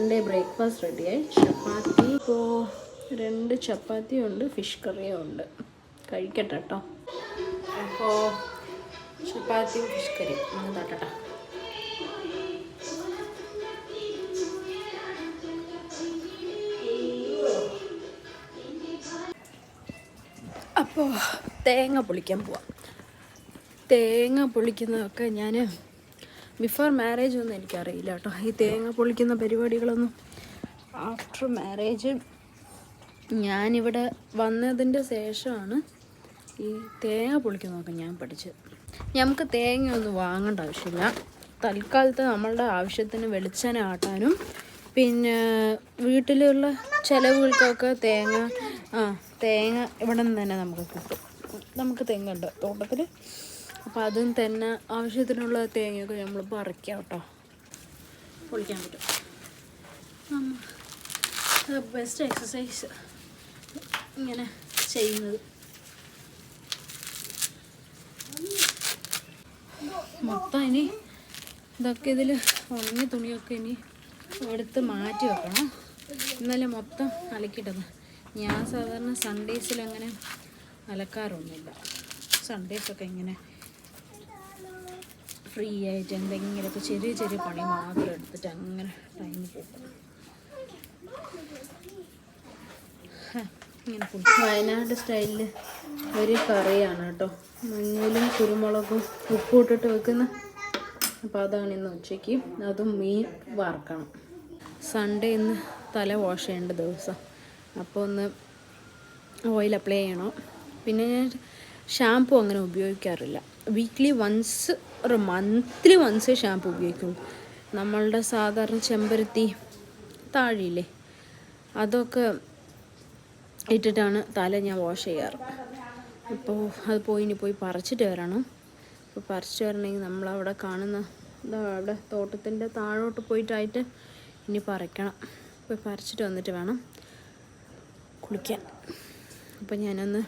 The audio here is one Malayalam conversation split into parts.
സൺഡേ ബ്രേക്ക്ഫാസ്റ്റ് റെഡിയായി. ചപ്പാത്തി ഇപ്പോൾ 2 ചപ്പാത്തിയും ഉണ്ട്, ഫിഷ് കറിയും ഉണ്ട്. കഴിക്കട്ടെ കേട്ടോ. അപ്പോൾ ചപ്പാത്തിയും ഫിഷ് കറിയും ഒന്ന് തട്ടട്ടെ. അപ്പോൾ തേങ്ങ പൊളിക്കാൻ പോവാം. തേങ്ങ പൊളിക്കുന്നതൊക്കെ ഞാൻ ബിഫോർ മാരേജ് ഒന്നും എനിക്കറിയില്ല കേട്ടോ. ഈ തേങ്ങ പൊളിക്കുന്ന പരിപാടികളൊന്നും ആഫ്റ്റർ മാരേജ് ഞാനിവിടെ വന്നതിൻ്റെ ശേഷമാണ് ഈ തേങ്ങ പൊളിക്കുന്നതൊക്കെ ഞാൻ പഠിച്ചത്. നമുക്ക് തേങ്ങയൊന്നും വാങ്ങേണ്ട ആവശ്യമില്ല. തൽക്കാലത്ത് നമ്മളുടെ ആവശ്യത്തിന് വെളിച്ചെണ്ണ ആട്ടാനും പിന്നെ വീട്ടിലുള്ള ചിലവുകൾക്കൊക്കെ തേങ്ങ ഇവിടെ നിന്ന് തന്നെ നമുക്ക് കിട്ടും. നമുക്ക് തെങ്ങ് ഉണ്ട് തോട്ടത്തിൽ. അപ്പോൾ അതും തന്നെ ആവശ്യത്തിനുള്ള തേങ്ങയൊക്കെ നമ്മൾ പറിക്കാം കേട്ടോ. പൊളിക്കാൻ പറ്റും. ബെസ്റ്റ് എക്സസൈസ് ഇങ്ങനെ ചെയ്യുന്നത്. മൊത്തം ഇനി ഇതൊക്കെ ഇതിൽ ഉണങ്ങിയ തുണിയൊക്കെ ഇനി എടുത്ത് മാറ്റി വെക്കണം. എന്നാലും മൊത്തം അലക്കിയിട്ടത്. ഞാൻ സാധാരണ സൺഡേസിൽ അങ്ങനെ അലക്കാറൊന്നുമില്ല. സൺഡേസൊക്കെ ഇങ്ങനെ ഫ്രീ ആയിട്ട് എന്തെങ്കിലുമൊക്കെ ചെറിയ ചെറിയ പണി മാത്രം എടുത്തിട്ട് അങ്ങനെ ടൈം പോകും. ഇങ്ങനെ വയനാട് സ്റ്റൈലിൽ ഒരു കറിയാണ് കേട്ടോ. മഞ്ഞളും കുരുമുളകും ഉപ്പും ഇട്ടിട്ട് വെക്കുന്ന. അപ്പോൾ അതാണ് ഇന്ന് ഉച്ചയ്ക്ക്. അതും മീൻ വറക്കണം. സൺഡേ ഇന്ന് തല വാഷ് ചെയ്യേണ്ട ദിവസം. അപ്പോൾ ഒന്ന് ഓയിൽ അപ്ലൈ ചെയ്യണം. പിന്നെ ഞാൻ ഷാമ്പു അങ്ങനെ ഉപയോഗിക്കാറില്ല. വീക്ക്ലി വൺസ് ഒരു മന്ത്ലി വൺസേ ഷാമ്പു ഉപയോഗിക്കുള്ളൂ. നമ്മളുടെ സാധാരണ ചെമ്പരത്തി താഴിയില്ലേ, അതൊക്കെ ഇട്ടിട്ടാണ് തല ഞാൻ വാഷ് ചെയ്യാറ്. അപ്പോൾ അത് ഇനി പോയി പറിച്ചിട്ട് വരണം. അപ്പോൾ പറിച്ചിട്ട് വരണമെങ്കിൽ നമ്മളവിടെ കാണുന്ന അവിടെ തോട്ടത്തിൻ്റെ താഴോട്ട് പോയിട്ടായിട്ട് ഇനി പറിക്കണം. പോയി പറിച്ചിട്ട് വന്നിട്ട് വേണം കുളിക്കാൻ. അപ്പോൾ ഞാനൊന്ന്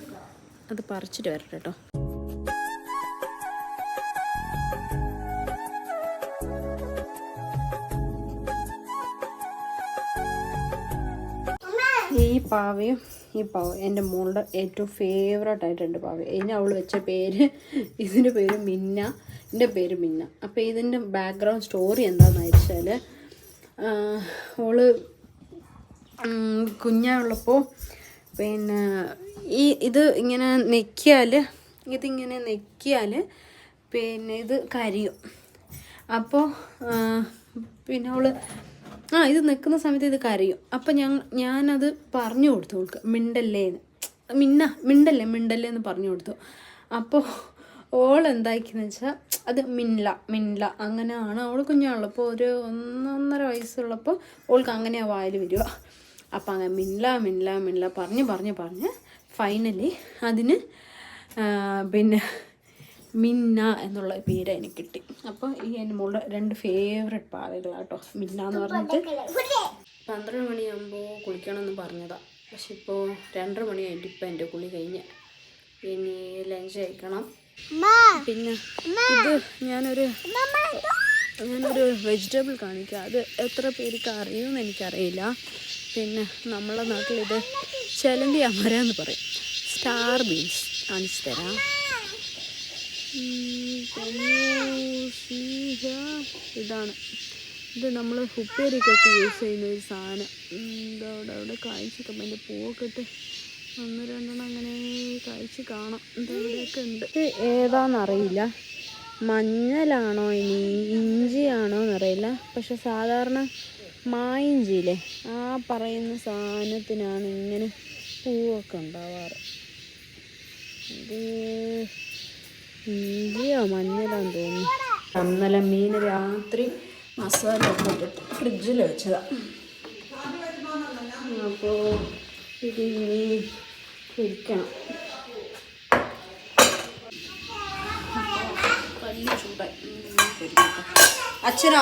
അത് പറിച്ചിട്ട് വരട്ടെ കേട്ടോ. ഈ പാവയും എൻ്റെ മോളുടെ ഏറ്റവും ഫേവറേറ്റ് ആയിട്ടുണ്ട് പാവ. ഇതിന് അവൾ വെച്ച പേര്, ഇതിൻ്റെ പേര് മിന്ന, എൻ്റെ പേര് മിന്ന. അപ്പോൾ ഇതിൻ്റെ ബാക്ക്ഗ്രൗണ്ട് സ്റ്റോറി എന്താണെന്ന് വെച്ചാൽ, അവൾ കുഞ്ഞുള്ളപ്പോൾ പിന്നെ ഇത് ഇങ്ങനെ നെക്കിയാൽ പിന്നെ ഇത് കരിയും. അപ്പോൾ പിന്നെ അവൾ ഇത് നിൽക്കുന്ന സമയത്ത് ഇത് കരയും. അപ്പം ഞാനത് പറഞ്ഞു കൊടുത്തു അവൾക്ക്, മിണ്ടല്ലേ എന്ന് പറഞ്ഞു കൊടുത്തു. അപ്പോൾ ഓൾ എന്താക്കിയെന്ന് വെച്ചാൽ അത് മിന്നല അങ്ങനെയാണ്. അവൾ കുഞ്ഞാണുള്ളപ്പോൾ ഒരു 1.5 വയസ്സുള്ളപ്പോൾ ഓൾക്ക് അങ്ങനെ വായിൽ വരിക. അപ്പം അങ്ങനെ മിന്നല പറഞ്ഞ് ഫൈനലി അതിന് പിന്നെ മിന്ന എന്നുള്ള പേര് എനിക്ക് കിട്ടി. അപ്പോൾ ഈ എൻ്റെ മോളുടെ 2 ഫേവറേറ്റ് പാവകളാട്ടോ. മിന്ന എന്ന് പറഞ്ഞിട്ട് 12 മണിയാകുമ്പോൾ കുളിക്കണമെന്ന് പറഞ്ഞതാണ്. പക്ഷെ ഇപ്പോൾ 2:30 മണിയായിട്ട് ഇപ്പം എൻ്റെ കുളി കഴിഞ്ഞ്. പിന്നെ ലഞ്ച് കഴിക്കണം. പിന്നെ ഇത് ഞാനൊരു വെജിറ്റബിൾ കാണിക്കാം. അത് എത്ര പേർക്ക് അറിയുമെന്ന് എനിക്കറിയില്ല. പിന്നെ നമ്മളെ നാട്ടിൽ ഇത് ചെലന്തി അമര എന്ന് പറയും. സ്റ്റാർ ബീൻസ് കാണിച്ചു തരാം. ഇതാണ്. ഇത് നമ്മൾ ഉപ്പേരിക്കൊക്കെ യൂസ് ചെയ്യുന്ന ഒരു സാധനം. അവിടെ കായ്ച്ചൊക്കെ അതിൻ്റെ പൂവൊക്കെ ഇട്ട് 1-2 അങ്ങനെ കായ്ച്ച് കാണാം. ഇവിടെയൊക്കെ ഉണ്ട്. ഇത് ഏതാണെന്നറിയില്ല. മഞ്ഞളാണോ ഇനി ഇഞ്ചിയാണോ എന്നറിയില്ല. പക്ഷെ സാധാരണ മായിഞ്ചിയില്ലേ, ആ പറയുന്ന സാധനത്തിനാണ് ഇങ്ങനെ പൂവൊക്കെ ഉണ്ടാവാറ്. ഇത് ഇഞ്ചിയോ മഞ്ഞളാന്ന് തോന്നുന്നു. ഇന്നലെ മീൻ രാത്രി മസാല ഒക്കെ ഇട്ടിട്ട് ഫ്രിഡ്ജിൽ വെച്ചതാണ്. അപ്പോൾ ഇത് ഇനി പൊരിക്കണം. കല്ല് ചൂടായി പൊരിക്കട്ടെ. അച്ഛൻ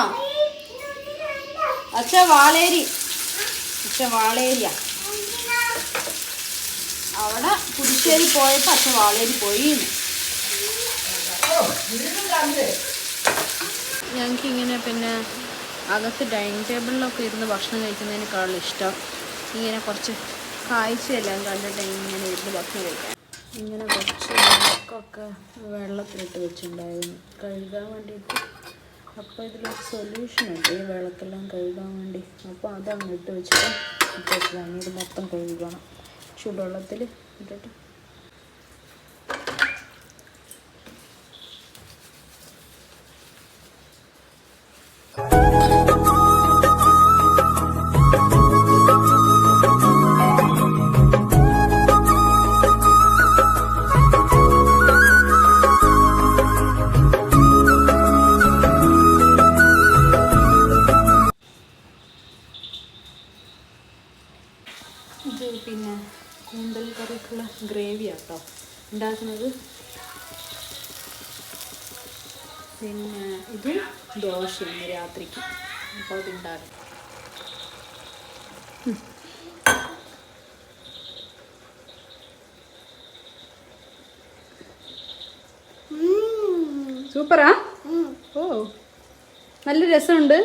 വാളേരിയ അവിടെ പുതുശ്ശേരി പോയപ്പോൾ അച്ഛൻ വാളേരി പോയി. ഞങ്ങൾക്കിങ്ങനെ പിന്നെ അകത്ത് ഡൈനിങ് ടേബിളിലൊക്കെ ഇരുന്ന് ഭക്ഷണം കഴിക്കുന്നതിനേക്കാളും ഇഷ്ടം ഇങ്ങനെ കുറച്ച് കാഴ്ചയെല്ലാം കണ്ടിട്ട് ഇങ്ങനെ ഇരുന്ന് ഭക്ഷണം കഴിക്കാൻ. ഇങ്ങനെ കുറച്ച് വിളക്കൊക്കെ വെള്ളത്തിലിട്ട് വെച്ചിട്ടുണ്ടായിരുന്നു കഴുകാൻ വേണ്ടിയിട്ട്. അപ്പോൾ ഇതിലൊരു സൊല്യൂഷൻ ഉണ്ട് ഈ വിളക്കെല്ലാം കഴുകാൻ വേണ്ടി. അപ്പോൾ അതങ്ങ് ഇട്ട് വെച്ചിട്ട് ഇട്ടേക്കാണ്. ഇത് മൊത്തം കഴുകണം ചൂടുവെള്ളത്തിൽ ഇട്ടിട്ട്. ഇത് പിന്നെ കൂന്തൽ കറിക്കുള്ള ഗ്രേവിയാണ് കേട്ടോ ഉണ്ടാക്കുന്നത്. പിന്നെ ഇത് ദോശയാണ് രാത്രിക്ക്. അപ്പോൾ അതുണ്ടാകും. സൂപ്പറാ? ഓ നല്ല രസമുണ്ട്.